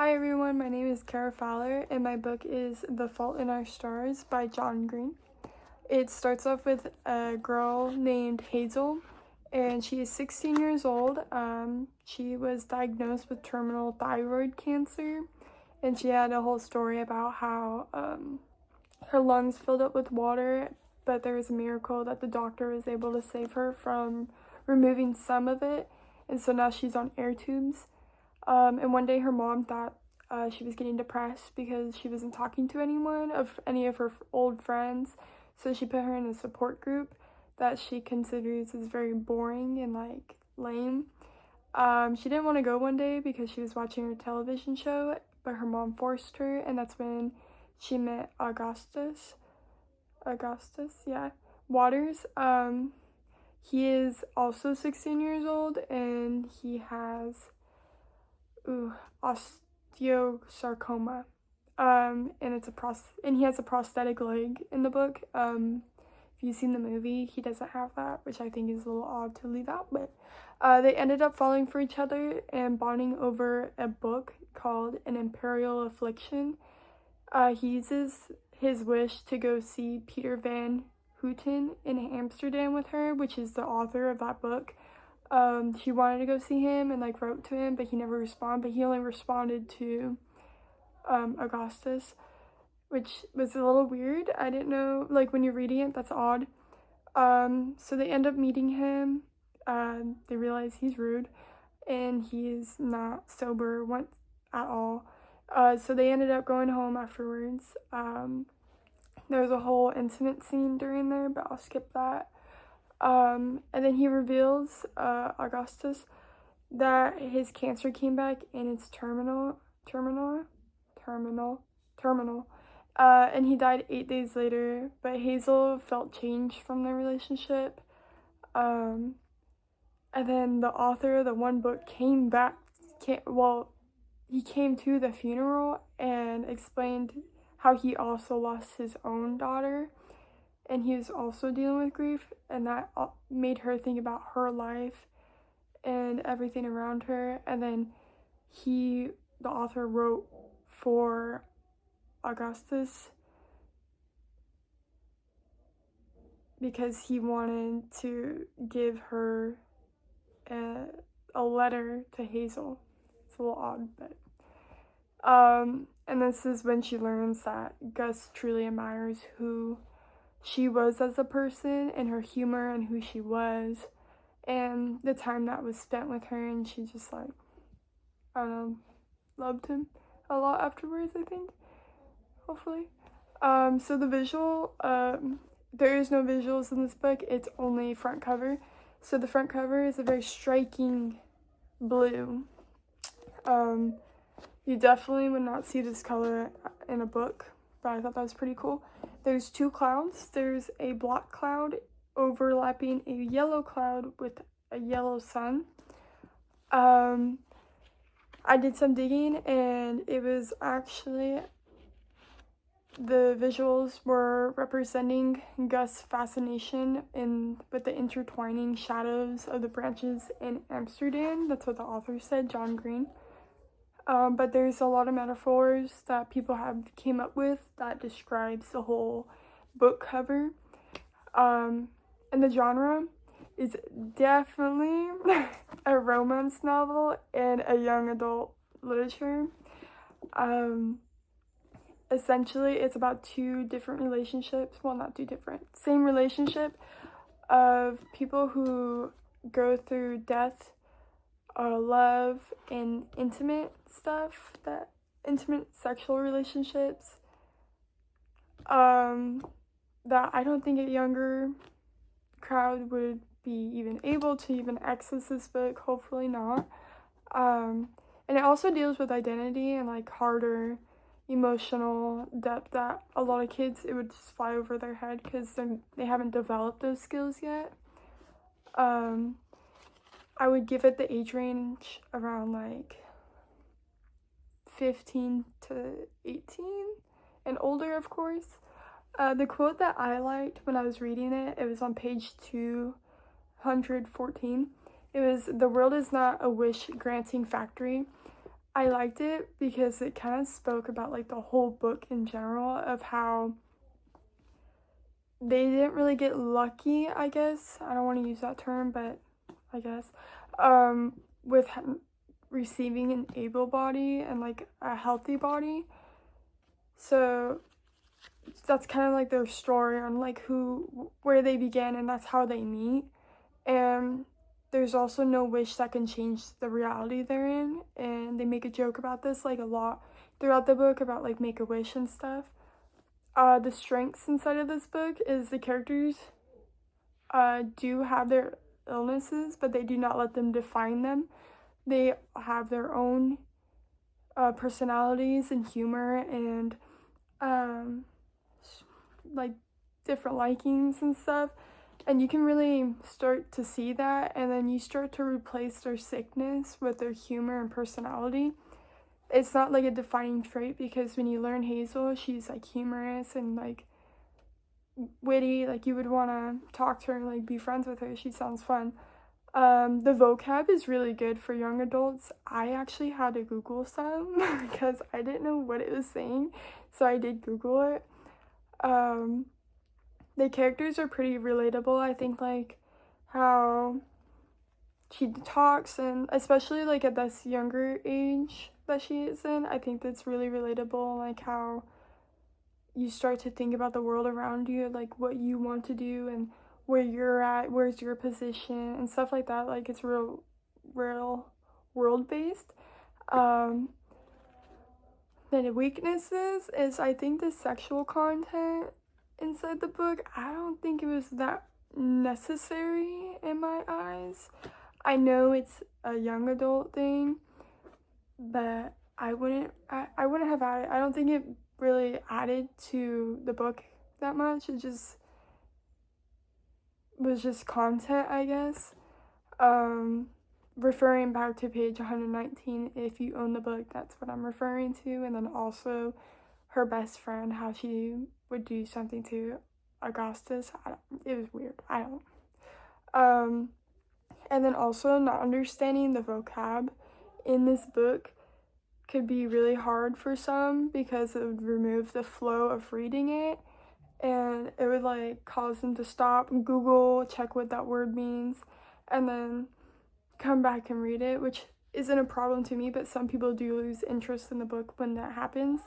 Hi everyone, my name is Kara Fowler and my book is The Fault in Our Stars by John Green. It starts off with a girl named Hazel and she is 16 years old. She was diagnosed with terminal thyroid cancer and she had a whole story about how her lungs filled up with water, but there was a miracle that the doctor was able to save her from removing some of it, and so now she's on air tubes. And one day her mom thought she was getting depressed because she wasn't talking to anyone of any of her old friends. So she put her in a support group that she considers as very boring and like lame. She didn't want to go one day because she was watching her television show, but her mom forced her, and that's when she met Augustus. Yeah, Waters. He is also 16 years old and he has osteosarcoma. And he has a prosthetic leg in the book. If you've seen the movie, he doesn't have that, which I think is a little odd to leave out, but they ended up falling for each other and bonding over a book called An Imperial Affliction. He uses his wish to go see Peter Van Houten in Amsterdam with her, which is the author of that book. She wanted to go see him and like wrote to him, but he never responded. But he only responded to Augustus, which was a little weird. I didn't know, like when you're reading it, that's odd. So they end up meeting him. They realize he's rude and he's not sober once at all. So they ended up going home afterwards. There's a whole intimate scene during there, but I'll skip that. And then he reveals, Augustus, that his cancer came back and it's terminal. And he died 8 days later, but Hazel felt change from their relationship. And then the author of the one book he came to the funeral and explained how he also lost his own daughter and he was also dealing with grief, and that made her think about her life and everything around her. And then the author, wrote for Augustus because he wanted to give her a letter to Hazel. It's a little odd, but and this is when she learns that Gus truly admires who she was as a person and her humor and who she was and the time that was spent with her, and she just like, I don't know, loved him a lot afterwards, I think, hopefully. So the visual, there is no visuals in this book, it's only front cover. So the front cover is a very striking blue. You definitely would not see this color in a book, but I thought that was pretty cool. There's two clouds. There's a black cloud overlapping a yellow cloud with a yellow sun. I did some digging and it was actually, the visuals were representing Gus' fascination with the intertwining shadows of the branches in Amsterdam. That's what the author said, John Green. But there's a lot of metaphors that people have came up with that describes the whole book cover. And the genre is definitely a romance novel and a young adult literature. Essentially, it's about two different relationships. Well, not two different. Same relationship of people who go through death, love, and intimate stuff, that intimate sexual relationships, that I don't think a younger crowd would be even able to even access this book, hopefully not. And it also deals with identity and like harder emotional depth that a lot of kids, it would just fly over their head because they haven't developed those skills yet. I would give it the age range around like 15 to 18 and older, of course. The quote that I liked when I was reading it was on page 214. It was, "The world is not a wish-granting factory. I liked it because it kind of spoke about like the whole book in general of how they didn't really get lucky, I guess. I don't want to use that term, but I guess, with receiving an able body and like a healthy body. So that's kind of like their story on like where they began, and that's how they meet. And there's also no wish that can change the reality they're in, and they make a joke about this like a lot throughout the book about like make a wish and stuff. The strengths inside of this book is the characters do have their illnesses, but they do not let them define them. They have their own personalities and humor and like different likings and stuff, and you can really start to see that, and then you start to replace their sickness with their humor and personality. It's not like a defining trait, because when you learn Hazel, she's like humorous and like witty, like you would want to talk to her and like be friends with her. She sounds fun. The vocab is really good for young adults. I actually had to Google some because I didn't know what it was saying, so I did Google it. The characters are pretty relatable. I think like how she talks, and especially like at this younger age that she is in, I think that's really relatable. Like how you start to think about the world around you, like what you want to do and where you're at, where's your position and stuff like that. Like it's real world based. Then the weaknesses is, I think, the sexual content inside the book. I don't think it was that necessary in my eyes. I know it's a young adult thing, but I wouldn't have added. I don't think it really added to the book that much. It just was just content, I guess. Referring back to page 119, if you own the book, that's what I'm referring to. And then also her best friend, how she would do something to Augustus. It was weird. I don't. And then also not understanding the vocab in this book could be really hard for some, because it would remove the flow of reading it, and it would like cause them to stop and Google, check what that word means, and then come back and read it, which isn't a problem to me, but some people do lose interest in the book when that happens.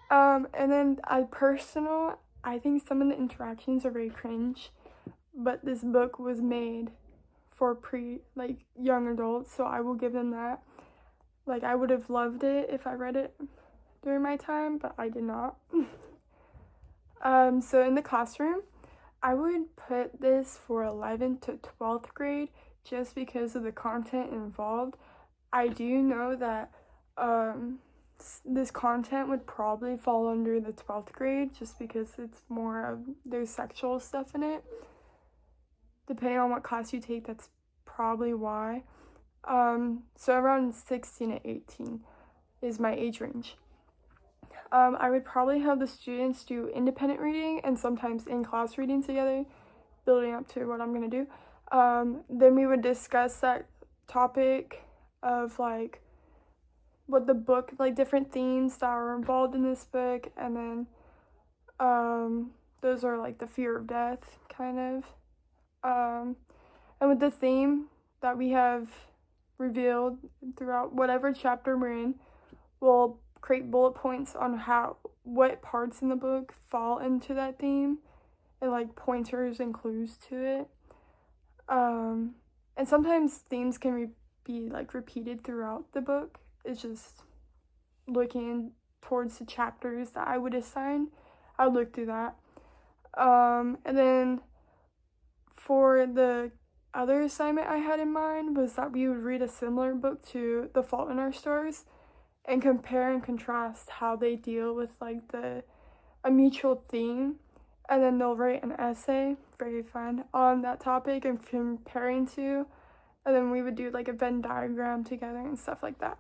And then I think some of the interactions are very cringe, but this book was made for young adults, so I will give them that. Like, I would have loved it if I read it during my time, but I did not. So in the classroom, I would put this for 11th to 12th grade just because of the content involved. I do know that this content would probably fall under the 12th grade just because it's more of, there's sexual stuff in it. Depending on what class you take, that's probably why. So around 16 to 18 is my age range. I would probably have the students do independent reading and sometimes in-class reading together, building up to what I'm going to do. Then we would discuss that topic of like what the book, like different themes that are involved in this book, and then those are like the fear of death kind of. And with the theme that we have revealed throughout whatever chapter we're in, we'll create bullet points on what parts in the book fall into that theme, and like pointers and clues to it. And sometimes themes can be like repeated throughout the book. It's just looking towards the chapters that I would assign. I would look through that. And then for the other assignment I had in mind was that we would read a similar book to The Fault in Our Stars and compare and contrast how they deal with like a mutual theme, and then they'll write an essay, very fun, on that topic and comparing to, and then we would do like a Venn diagram together and stuff like that.